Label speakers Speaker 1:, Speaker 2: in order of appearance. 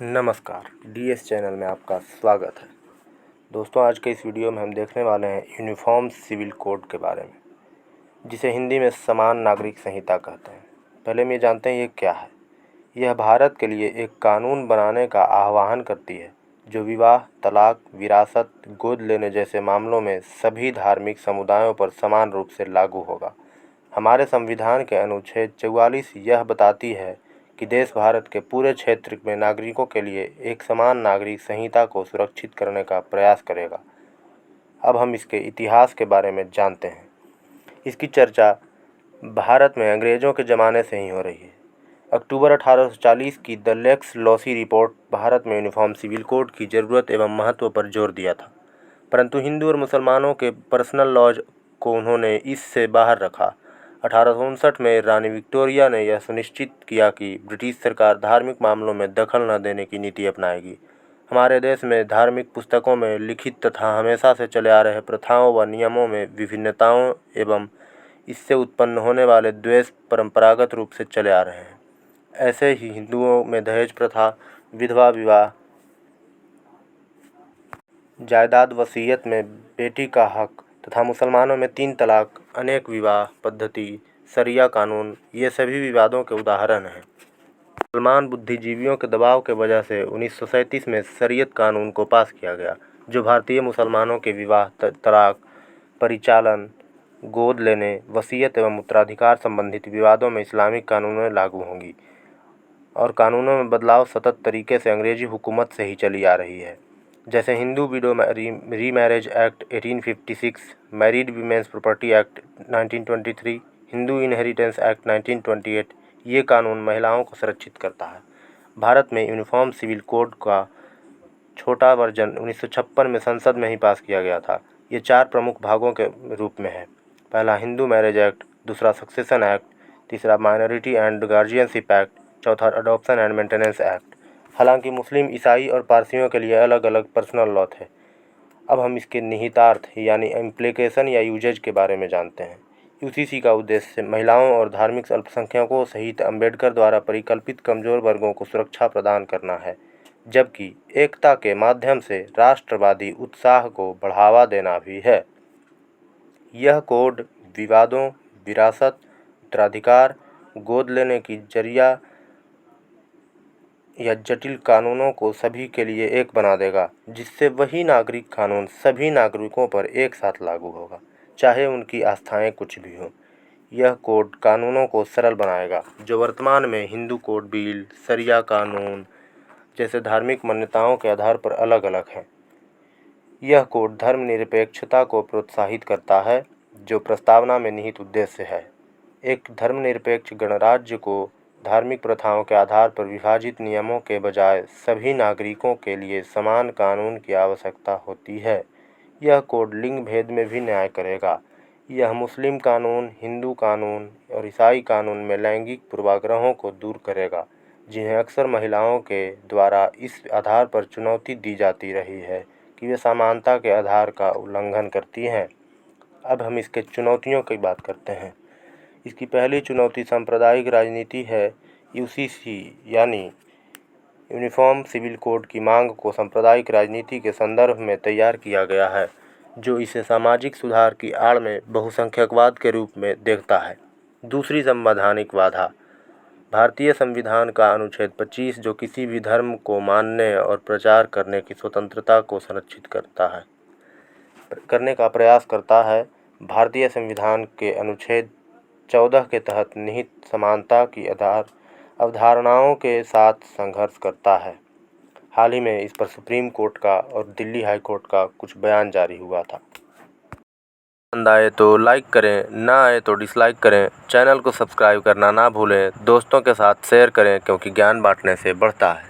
Speaker 1: नमस्कार, DS channel में आपका स्वागत है। दोस्तों, आज के इस वीडियो में हम देखने वाले हैं यूनिफॉर्म सिविल कोड के बारे में, जिसे हिंदी में समान नागरिक संहिता कहते हैं। पहले हम ये जानते हैं ये क्या है। यह भारत के लिए एक कानून बनाने का आह्वान करती है जो विवाह, तलाक, विरासत, गोद लेने जैसे मामलों में सभी धार्मिक समुदायों पर समान रूप से लागू होगा। हमारे संविधान के अनुच्छेद 44 यह बताती है कि देश भारत के पूरे क्षेत्र में नागरिकों के लिए एक समान नागरिक संहिता को सुरक्षित करने का प्रयास करेगा। अब हम इसके इतिहास के बारे में जानते हैं। इसकी चर्चा भारत में अंग्रेज़ों के ज़माने से ही हो रही है। अक्टूबर 1840 की the lex loci report Bharat में यूनिफॉर्म सिविल कोड की ज़रूरत एवं महत्व पर जोर दिया था, परंतु हिंदू और मुसलमानों के पर्सनल लॉज को उन्होंने इससे बाहर रखा। 1859 में रानी विक्टोरिया ने यह सुनिश्चित किया कि ब्रिटिश सरकार धार्मिक मामलों में दखल न देने की नीति अपनाएगी। हमारे देश में धार्मिक पुस्तकों में लिखित तथा हमेशा से चले आ रहे प्रथाओं व नियमों में विभिन्नताओं एवं इससे उत्पन्न होने वाले द्वेष परंपरागत रूप से चले आ रहे हैं। ऐसे ही हिंदुओं में दहेज प्रथा, विधवा विवाह, जायदाद वसीयत में बेटी का हक तथा मुसलमानों में 3 तलाक, अनेक विवाह पद्धति, शरिया कानून, ये सभी विवादों के उदाहरण हैं। मुसलमान बुद्धिजीवियों के दबाव के वजह से 1937 में शरीयत कानून को पास किया गया, जो भारतीय मुसलमानों के विवाह, तलाक, परिचालन, गोद लेने, वसीयत एवं उत्तराधिकार संबंधित विवादों में इस्लामिक कानूनें लागू होंगी। और कानूनों में बदलाव सतत तरीके से अंग्रेजी हुकूमत से ही चली आ रही है, जैसे Hindu window remarriage act 1856, married women's property act 1923, Hindu inheritance act 1928। ये कानून महिलाओं को संरक्षित करता है। भारत में यूनिफॉर्म सिविल कोड का छोटा वर्जन 1956 में संसद में ही पास किया गया था। ये 4 प्रमुख भागों के रूप में है। पहला हिंदू मैरिज एक्ट, दूसरा सक्सेशन एक्ट, तीसरा माइनॉरिटी एंड गार्जियनशिप एक्ट, चौथा अडॉप्शन एंड मेंटेनेंस एक्ट। हालांकि मुस्लिम, ईसाई और पारसियों के लिए अलग अलग पर्सनल लॉ थे। अब हम इसके निहितार्थ यानी इम्प्लीकेशन या यूजेज के बारे में जानते हैं। यूसीसी का उद्देश्य महिलाओं और धार्मिक अल्पसंख्यकों सहित अम्बेडकर द्वारा परिकल्पित कमजोर वर्गों को सुरक्षा प्रदान करना है, जबकि एकता के माध्यम से राष्ट्रवादी उत्साह को बढ़ावा देना भी है। यह कोड विवादों, विरासत, उत्तराधिकार, गोद लेने की जरिया या जटिल कानूनों को सभी के लिए एक बना देगा, जिससे वही नागरिक कानून सभी नागरिकों पर एक साथ लागू होगा, चाहे उनकी आस्थाएं कुछ भी हों। यह कोड कानूनों को सरल बनाएगा, जो वर्तमान में हिंदू कोड बिल, शरिया कानून जैसे धार्मिक मान्यताओं के आधार पर अलग अलग हैं। यह कोड धर्मनिरपेक्षता को प्रोत्साहित करता है, जो प्रस्तावना में निहित उद्देश्य है। एक धर्मनिरपेक्ष गणराज्य को धार्मिक प्रथाओं के आधार पर विभाजित नियमों के बजाय सभी नागरिकों के लिए समान कानून की आवश्यकता होती है। यह कोड लिंग भेद में भी न्याय करेगा। यह मुस्लिम कानून, हिंदू कानून और ईसाई कानून में लैंगिक पूर्वाग्रहों को दूर करेगा, जिन्हें अक्सर महिलाओं के द्वारा इस आधार पर चुनौती दी जाती रही है कि वे समानता के आधार का उल्लंघन करती हैं। अब हम इसके चुनौतियों की बात करते हैं। इसकी पहली चुनौती सांप्रदायिक राजनीति है। यूसीसी यानी यूनिफॉर्म सिविल कोड की मांग को सांप्रदायिक राजनीति के संदर्भ में तैयार किया गया है, जो इसे सामाजिक सुधार की आड़ में बहुसंख्यकवाद के रूप में देखता है। दूसरी संवैधानिक बाधा, भारतीय संविधान का अनुच्छेद 25, जो किसी भी धर्म को मानने और प्रचार करने की स्वतंत्रता को संरक्षित करने का प्रयास करता है, भारतीय संविधान के अनुच्छेद 14 के तहत निहित समानता की अवधारणाओं के साथ संघर्ष करता है। हाल ही में इस पर सुप्रीम कोर्ट का और दिल्ली हाई कोर्ट का कुछ बयान जारी हुआ था। पसंद आए तो लाइक करें, ना आए तो डिसलाइक करें। चैनल को सब्सक्राइब करना ना भूलें। दोस्तों के साथ शेयर करें, क्योंकि ज्ञान बांटने से बढ़ता है।